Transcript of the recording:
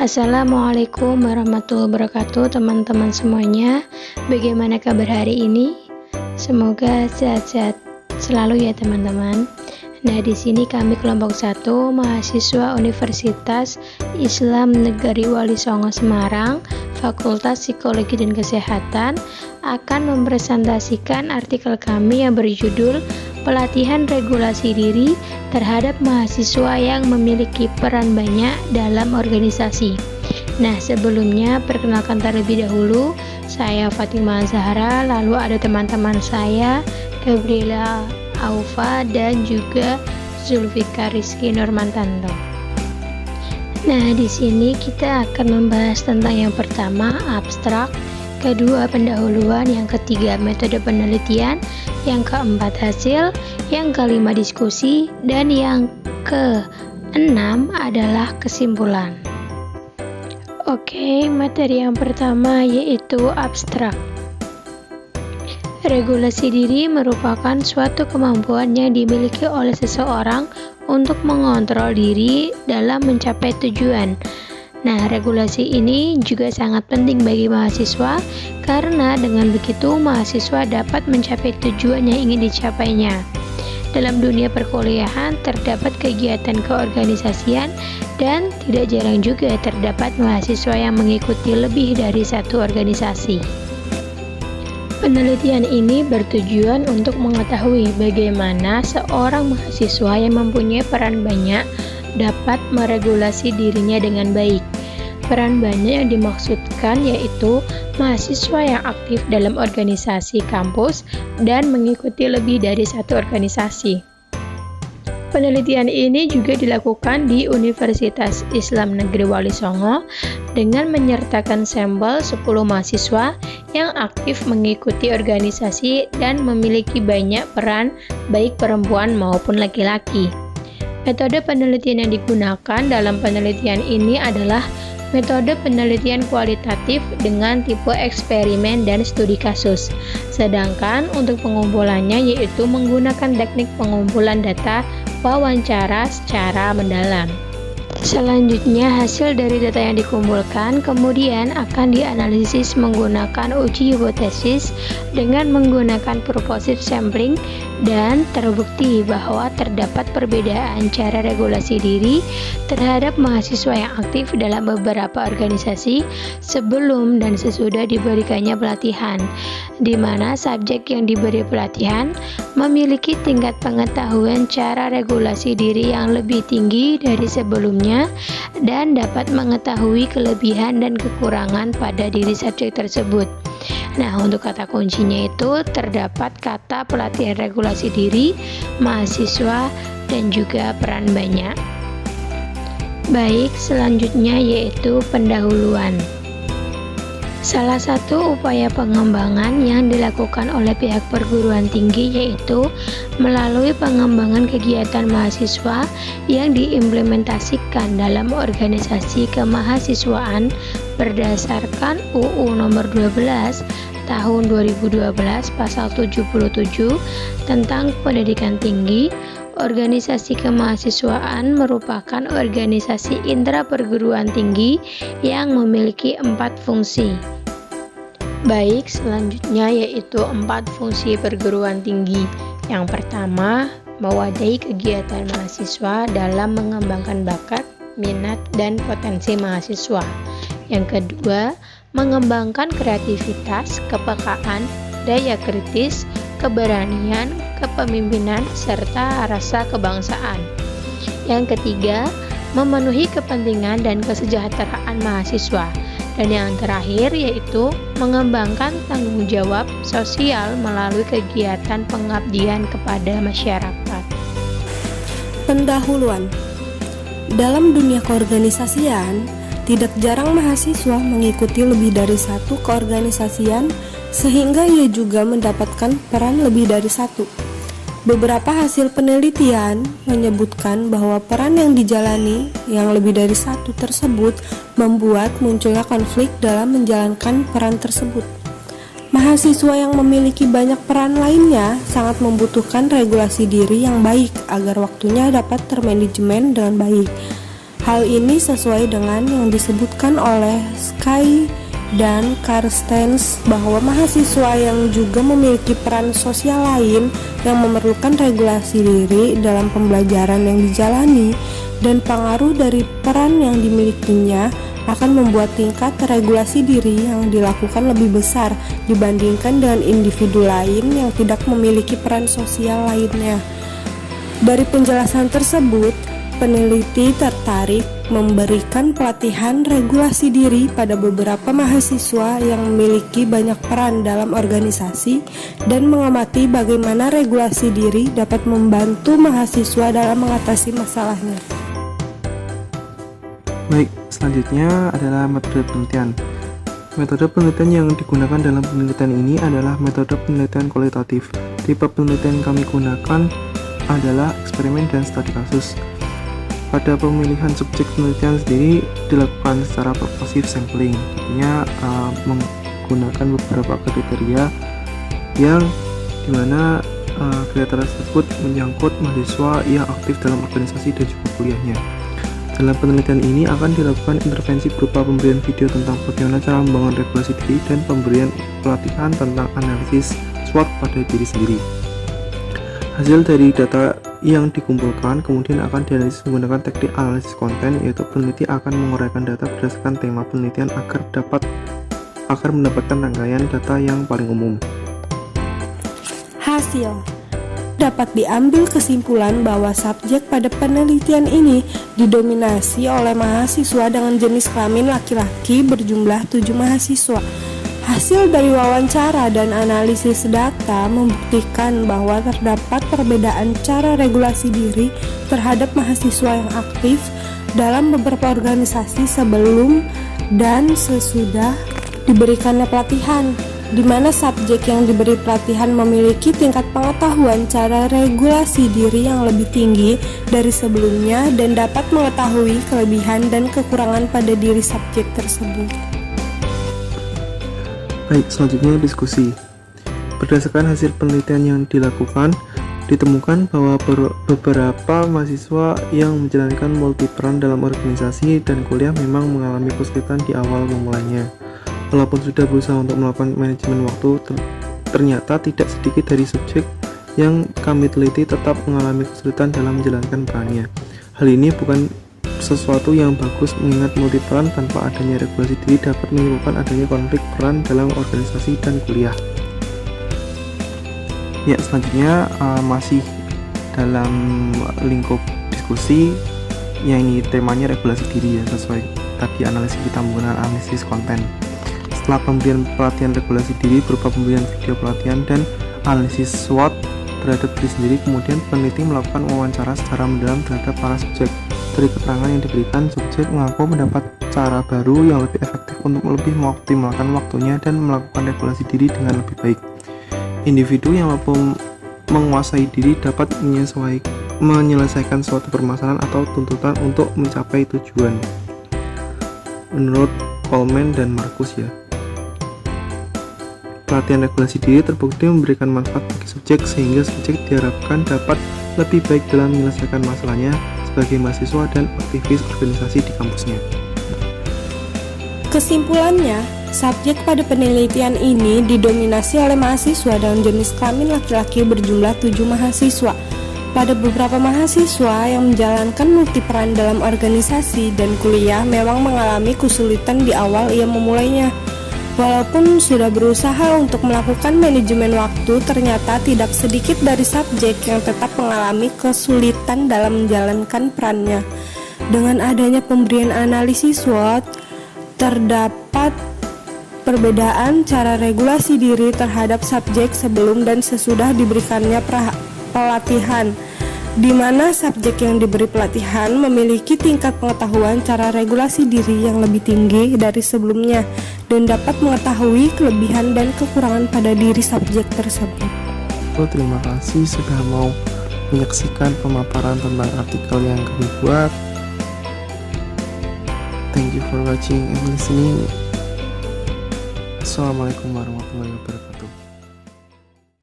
Assalamualaikum warahmatullahi wabarakatuh, teman-teman semuanya. Bagaimana kabar hari ini? Semoga sehat-sehat selalu ya teman-teman. Nah, di sini kami kelompok 1 mahasiswa Universitas Islam Negeri Wali Songo Semarang, Fakultas Psikologi dan Kesehatan akan mempresentasikan artikel kami yang berjudul Pelatihan Regulasi Diri terhadap mahasiswa yang memiliki peran banyak dalam organisasi. Nah, sebelumnya perkenalkan terlebih dahulu, saya Fatima Zahra, lalu ada teman-teman saya Gabriela Aufa dan juga Zulfikar Rizky Normantanto. Nah, di sini kita akan membahas tentang yang pertama abstrak, kedua pendahuluan, yang ketiga metode penelitian, yang keempat hasil, yang kelima diskusi, dan yang keenam adalah kesimpulan. Oke, materi yang pertama yaitu abstrak. Regulasi diri merupakan suatu kemampuan yang dimiliki oleh seseorang untuk mengontrol diri dalam mencapai tujuan. Nah, regulasi ini juga sangat penting bagi mahasiswa karena dengan begitu mahasiswa dapat mencapai tujuan yang ingin dicapainya. Dalam dunia perkuliahan terdapat kegiatan keorganisasian dan tidak jarang juga terdapat mahasiswa yang mengikuti lebih dari satu organisasi. Penelitian ini bertujuan untuk mengetahui bagaimana seorang mahasiswa yang mempunyai peran banyak dapat meregulasi dirinya dengan baik. Peran banyak yang dimaksudkan yaitu mahasiswa yang aktif dalam organisasi kampus dan mengikuti lebih dari satu organisasi. Penelitian ini juga dilakukan di Universitas Islam Negeri Wali Songo dengan menyertakan sampel 10 mahasiswa yang aktif mengikuti organisasi dan memiliki banyak peran baik perempuan maupun laki-laki. Metode penelitian yang digunakan dalam penelitian ini adalah metode penelitian kualitatif dengan tipe eksperimen dan studi kasus. Sedangkan untuk pengumpulannya yaitu menggunakan teknik pengumpulan data wawancara secara mendalam. Selanjutnya, hasil dari data yang dikumpulkan kemudian akan dianalisis menggunakan uji hipotesis dengan menggunakan purposive sampling dan terbukti bahwa terdapat perbedaan cara regulasi diri terhadap mahasiswa yang aktif dalam beberapa organisasi sebelum dan sesudah diberikannya pelatihan, di mana subjek yang diberi pelatihan memiliki tingkat pengetahuan cara regulasi diri yang lebih tinggi dari sebelumnya dan dapat mengetahui kelebihan dan kekurangan pada diri subjek tersebut. Nah, untuk kata kuncinya itu terdapat kata pelatihan regulasi diri, mahasiswa, dan juga peran banyak. Baik, selanjutnya yaitu pendahuluan. Salah satu upaya pengembangan yang dilakukan oleh pihak perguruan tinggi yaitu melalui pengembangan kegiatan mahasiswa yang diimplementasikan dalam organisasi kemahasiswaan berdasarkan UU nomor 12 tahun 2012 pasal 77 tentang pendidikan tinggi. Organisasi kemahasiswaan merupakan organisasi intra perguruan tinggi yang memiliki 4 fungsi. Baik, selanjutnya yaitu 4 fungsi perguruan tinggi. Yang pertama, mewadahi kegiatan mahasiswa dalam mengembangkan bakat, minat, dan potensi mahasiswa. Yang kedua, mengembangkan kreativitas, kepekaan, daya kritis, keberanian, kepemimpinan, serta rasa kebangsaan. Yang ketiga, memenuhi kepentingan dan kesejahteraan mahasiswa. Dan yang terakhir yaitu mengembangkan tanggung jawab sosial melalui kegiatan pengabdian kepada masyarakat. Pendahuluan. Dalam dunia keorganisasian, tidak jarang mahasiswa mengikuti lebih dari satu keorganisasian sehingga ia juga mendapatkan peran lebih dari satu. Beberapa hasil penelitian menyebutkan bahwa peran yang dijalani yang lebih dari satu tersebut membuat munculnya konflik dalam menjalankan peran tersebut. Mahasiswa yang memiliki banyak peran lainnya sangat membutuhkan regulasi diri yang baik agar waktunya dapat termanajemen dengan baik. Hal ini sesuai dengan yang disebutkan oleh Sky dan Carstens bahwa mahasiswa yang juga memiliki peran sosial lain yang memerlukan regulasi diri dalam pembelajaran yang dijalani dan pengaruh dari peran yang dimilikinya akan membuat tingkat regulasi diri yang dilakukan lebih besar dibandingkan dengan individu lain yang tidak memiliki peran sosial lainnya. Dari penjelasan tersebut, peneliti tertarik memberikan pelatihan regulasi diri pada beberapa mahasiswa yang memiliki banyak peran dalam organisasi dan mengamati bagaimana regulasi diri dapat membantu mahasiswa dalam mengatasi masalahnya. Baik, selanjutnya adalah metode penelitian. Metode penelitian yang digunakan dalam penelitian ini adalah metode penelitian kualitatif. Tipe penelitian yang kami gunakan adalah eksperimen dan studi kasus. Pada pemilihan subjek penelitian sendiri dilakukan secara purposive sampling, artinya menggunakan beberapa kriteria yang dimana kriteria tersebut menyangkut mahasiswa yang aktif dalam organisasi dan juga kuliahnya. Dalam penelitian ini akan dilakukan intervensi berupa pemberian video tentang bagaimana cara membangun regulasi diri dan pemberian pelatihan tentang analisis SWOT pada diri sendiri. Hasil dari data yang dikumpulkan kemudian akan dianalisis menggunakan teknik analisis konten, yaitu peneliti akan menguraikan data berdasarkan tema penelitian agar mendapatkan rangkaian data yang paling umum. Hasil dapat diambil kesimpulan bahwa subjek pada penelitian ini didominasi oleh mahasiswa dengan jenis kelamin laki-laki berjumlah 7 mahasiswa. Hasil dari wawancara dan analisis data membuktikan bahwa terdapat perbedaan cara regulasi diri terhadap mahasiswa yang aktif dalam beberapa organisasi sebelum dan sesudah diberikannya pelatihan, di mana subjek yang diberi pelatihan memiliki tingkat pengetahuan cara regulasi diri yang lebih tinggi dari sebelumnya dan dapat mengetahui kelebihan dan kekurangan pada diri subjek tersebut. Baik, selanjutnya diskusi. Berdasarkan hasil penelitian yang dilakukan, ditemukan bahwa beberapa mahasiswa yang menjalankan multiperan dalam organisasi dan kuliah memang mengalami kesulitan di awal memulainya. Walaupun sudah berusaha untuk melakukan manajemen waktu, ternyata tidak sedikit dari subjek yang kami teliti tetap mengalami kesulitan dalam menjalankan perannya. Hal ini bukan sesuatu yang bagus, mengingat multiperan tanpa adanya regulasi diri dapat menimbulkan adanya konflik peran dalam organisasi dan kuliah. Ya, selanjutnya masih dalam lingkup diskusi, yang ini temanya regulasi diri ya, sesuai tadi analisis kita menggunakan analisis konten. Setelah pemberian pelatihan regulasi diri berupa pemberian video pelatihan dan analisis SWOT terhadap diri sendiri, kemudian peneliti melakukan wawancara secara mendalam terhadap para subjek. Dari keterangan yang diberikan, subjek mengaku mendapat cara baru yang lebih efektif untuk lebih mengoptimalkan waktunya dan melakukan regulasi diri dengan lebih baik. Individu yang mampu menguasai diri dapat menyelesaikan suatu permasalahan atau tuntutan untuk mencapai tujuan. Menurut Coleman dan Marcus ya. Pelatihan regulasi diri terbukti memberikan manfaat bagi subjek sehingga subjek diharapkan dapat lebih baik dalam menyelesaikan masalahnya sebagai mahasiswa dan aktivis organisasi di kampusnya. Kesimpulannya, subjek pada penelitian ini didominasi oleh mahasiswa dengan jenis kelamin laki-laki berjumlah 7 mahasiswa. Pada beberapa mahasiswa yang menjalankan multiperan dalam organisasi dan kuliah memang mengalami kesulitan di awal ia memulainya. Walaupun sudah berusaha untuk melakukan manajemen waktu, ternyata tidak sedikit dari subjek yang tetap mengalami kesulitan dalam menjalankan perannya. Dengan adanya pemberian analisis SWOT, terdapat perbedaan cara regulasi diri terhadap subjek sebelum dan sesudah diberikannya pelatihan, di mana subjek yang diberi pelatihan memiliki tingkat pengetahuan cara regulasi diri yang lebih tinggi dari sebelumnya dan dapat mengetahui kelebihan dan kekurangan pada diri subjek tersebut. Terima kasih sudah mau menyaksikan pemaparan tentang artikel yang kami buat. Thank you for watching and listening. Assalamualaikum warahmatullahi wabarakatuh.